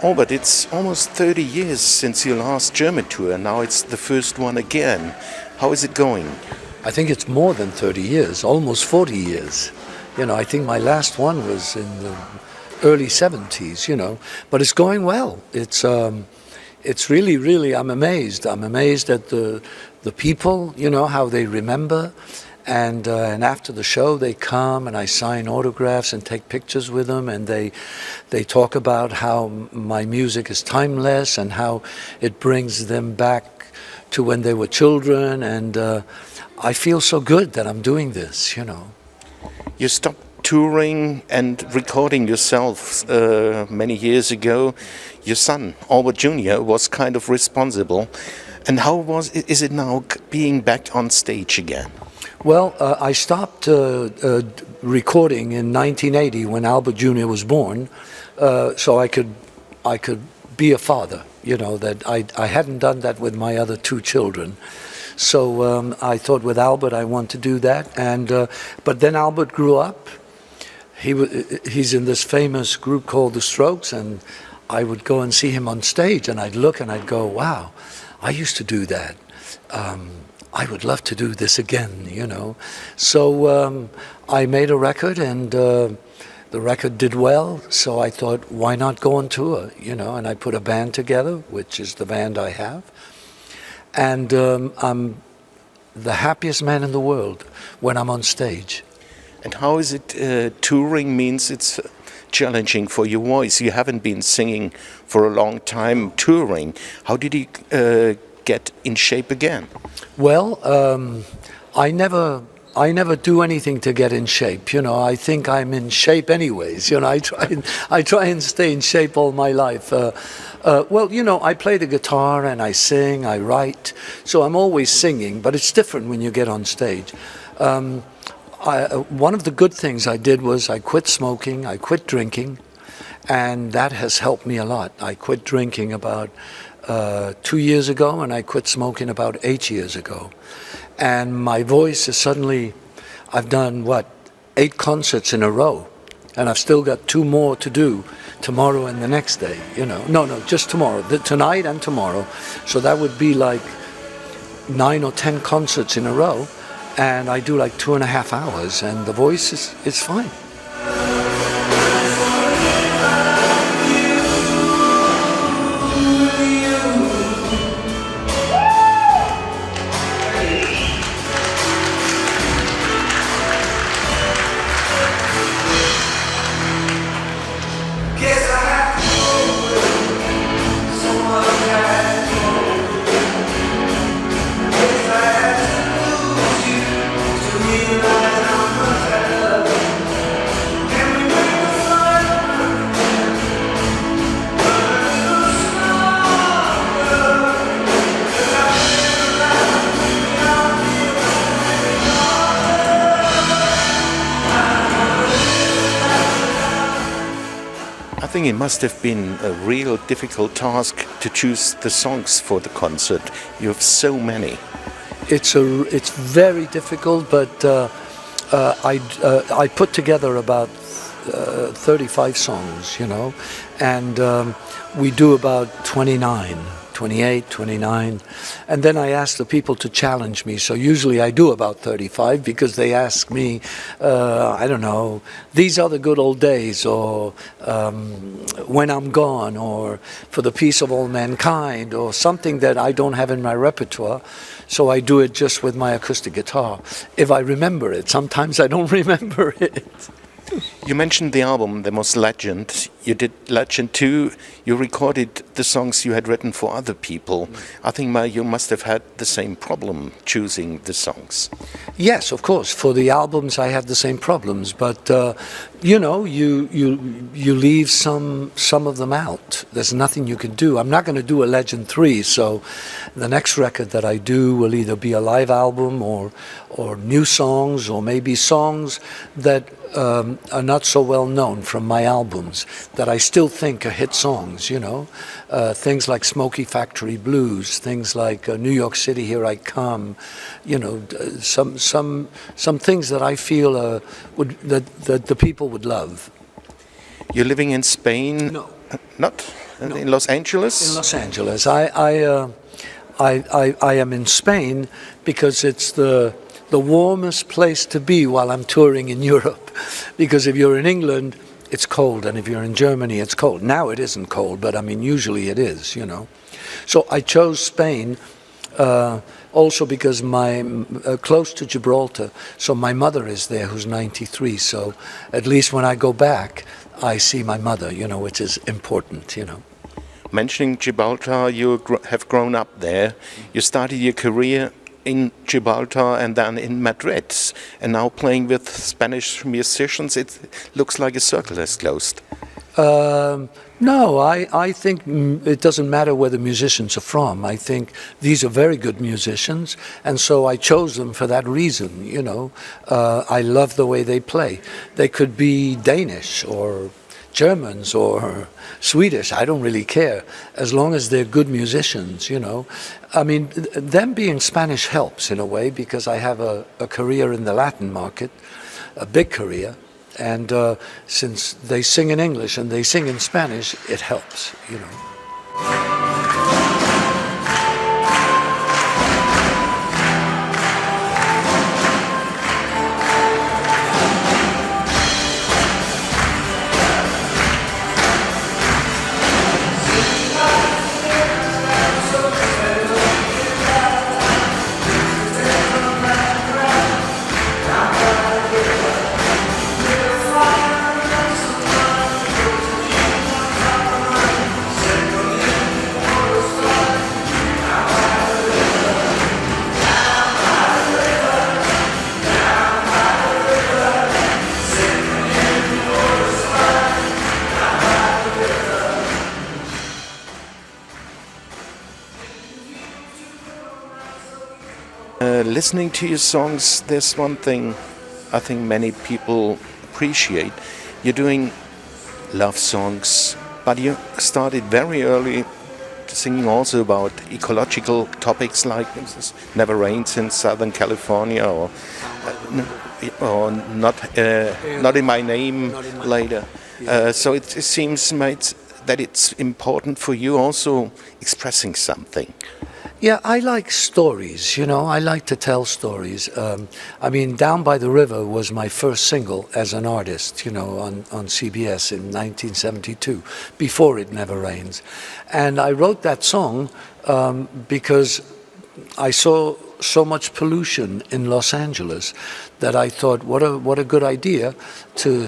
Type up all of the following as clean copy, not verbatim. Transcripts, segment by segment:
Albert, it's almost 30 years since your last German tour. Now it's the first one again. How is it going? I think it's more than 30 years, almost 40 years. I think my last one was in the early 70s, but it's going well. It's really, I'm amazed. I'm amazed at the people, how they remember. And after the show, they come and I sign autographs and take pictures with them, and they talk about how my music is timeless and how it brings them back to when they were children. And I feel so good that I'm doing this, You stopped touring and recording yourself many years ago. Your son, Albert Jr., was kind of responsible. And how is it now being back on stage again? Well, I stopped recording in 1980 when Albert Jr. was born, so I could be a father. That I hadn't done that with my other two children. So I thought with Albert I want to do that, but then Albert grew up. He's in this famous group called The Strokes, and I would go and see him on stage, and I'd look and I'd go, wow, I used to do that. I would love to do this again, So I made a record, and the record did well, so I thought, why not go on tour, And I put a band together, which is the band I have. And I'm the happiest man in the world when I'm on stage. And how is it, touring means it's challenging for your voice? You haven't been singing for a long time, touring. How did you get in shape again? Well, I never do anything to get in shape. I think I'm in shape anyways. I try and stay in shape all my life. I play the guitar and I sing, I write, so I'm always singing. But it's different when you get on stage. One of the good things I did was I quit smoking, I quit drinking, and that has helped me a lot. I quit drinking about 2 years ago, and I quit smoking about 8 years ago. And my voice is suddenly, I've done 8 concerts in a row, and I've still got 2 more to do tomorrow and the next day, No, just tomorrow, tonight and tomorrow. So that would be like 9 or 10 concerts in a row, and I do like 2.5 hours, and the voice is fine. I think it must have been a real difficult task to choose the songs for the concert. You have so many. It's very difficult, but I put together about 35 songs, and we do about 28, 29, and then I ask the people to challenge me. So usually I do about 35 because they ask me, I don't know, these are the good old days, or when I'm gone, or for the peace of all mankind, or something that I don't have in my repertoire. So I do it just with my acoustic guitar, if I remember it. Sometimes I don't remember it. You mentioned the album, there was Legend. You did Legend 2. You recorded the songs you had written for other people. I think you must have had the same problem choosing the songs. Yes, of course. For the albums, I had the same problems. But, you leave some of them out. There's nothing you can do. I'm not going to do a Legend 3, so the next record that I do will either be a live album or new songs, or maybe songs that are not so well known from my albums that I still think are hit songs, things like Smoky Factory Blues, things like New York City, Here I Come, some things that I feel that the people would love. You're living in Spain? No. Not? In Los Angeles? In Los Angeles. I am in Spain because it's the warmest place to be while I'm touring in Europe. Because if you're in England, it's cold, and if you're in Germany, it's cold. Now it isn't cold, but I mean, usually it is, you know. So I chose Spain also because close to Gibraltar, so my mother is there, who's 93, so at least when I go back, I see my mother, you know, which is important, you know. Mentioning Gibraltar, you have grown up there. You started your career in Gibraltar and then in Madrid, and now playing with Spanish musicians. It looks like a circle has closed. No, I think it doesn't matter where the musicians are from. I think these are very good musicians, and so I chose them for that reason, you know. I love the way they play. They could be Danish or Germans or Swedish, I don't really care, as long as they're good musicians, you know. I mean, them being Spanish helps in a way, because I have a career in the Latin market, a big career, and since they sing in English and they sing in Spanish, it helps, you know. Listening to your songs, there's one thing I think many people appreciate. You're doing love songs, but you started very early singing also about ecological topics like Never Rains in Southern California, or not in My Name later. So it seems that it's important for you also expressing something. Yeah, I like stories, you know, I like to tell stories. I mean, Down by the River was my first single as an artist, you know, on CBS in 1972, before It Never Rains. And I wrote that song because I saw so much pollution in Los Angeles that I thought, what a good idea to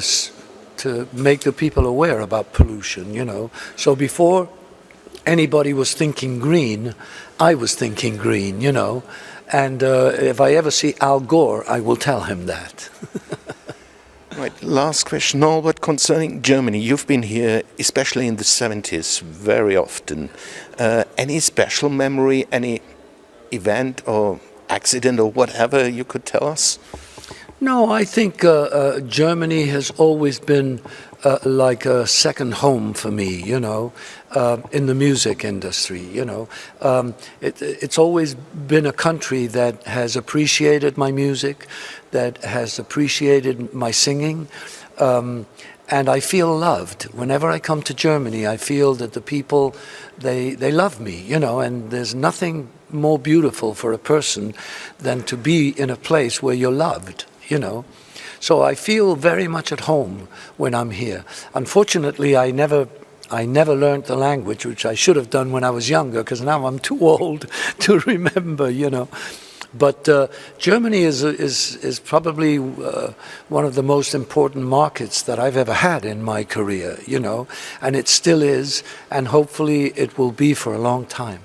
make the people aware about pollution, you know. So before anybody was thinking green, I was thinking green, you know, and if I ever see Al Gore, I will tell him that. Right, last question, Norbert, concerning Germany. You've been here, especially in the 70s, very often. Any special memory, any event or accident or whatever you could tell us? No, I think Germany has always been like a second home for me, you know, in the music industry, you know. It's always been a country that has appreciated my music, that has appreciated my singing, and I feel loved. Whenever I come to Germany, I feel that the people, they love me, you know, and there's nothing more beautiful for a person than to be in a place where you're loved, you know. So I feel very much at home when I'm here. Unfortunately, I never learned the language, which I should have done when I was younger, because now I'm too old to remember, you know. But Germany is probably one of the most important markets that I've ever had in my career, you know, and it still is, and hopefully it will be for a long time.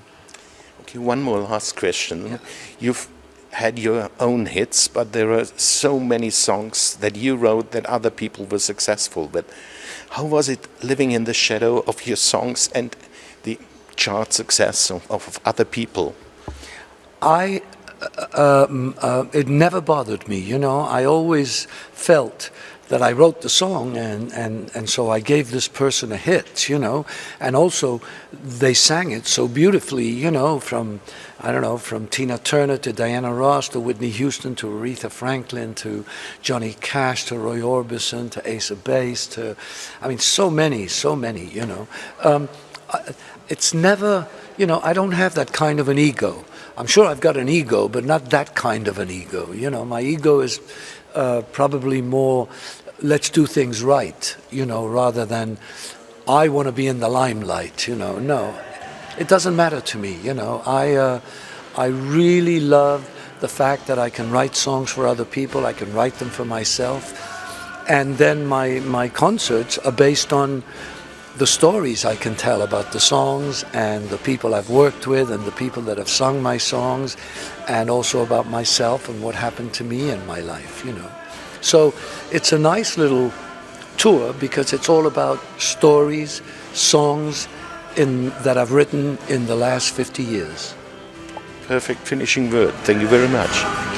Okay, one more last question. Yeah. You've had your own hits, but there are so many songs that you wrote that other people were successful with. How was it living in the shadow of your songs and the chart success of other people? It never bothered me, you know. I always felt that I wrote the song and so I gave this person a hit, you know, and also they sang it so beautifully, you know, from Tina Turner to Diana Ross to Whitney Houston to Aretha Franklin to Johnny Cash to Roy Orbison to Ace of Base to, I mean, so many, you know. it's never, you know, I don't have that kind of an ego. I'm sure I've got an ego, but not that kind of an ego. You know, my ego is probably more, let's do things right, you know, rather than I want to be in the limelight, you know. No, it doesn't matter to me, you know. I really love the fact that I can write songs for other people, I can write them for myself, and then my concerts are based on the stories I can tell about the songs and the people I've worked with and the people that have sung my songs, and also about myself and what happened to me in my life, you know. So it's a nice little tour because it's all about stories, songs that I've written in the last 50 years. Perfect finishing word. Thank you very much.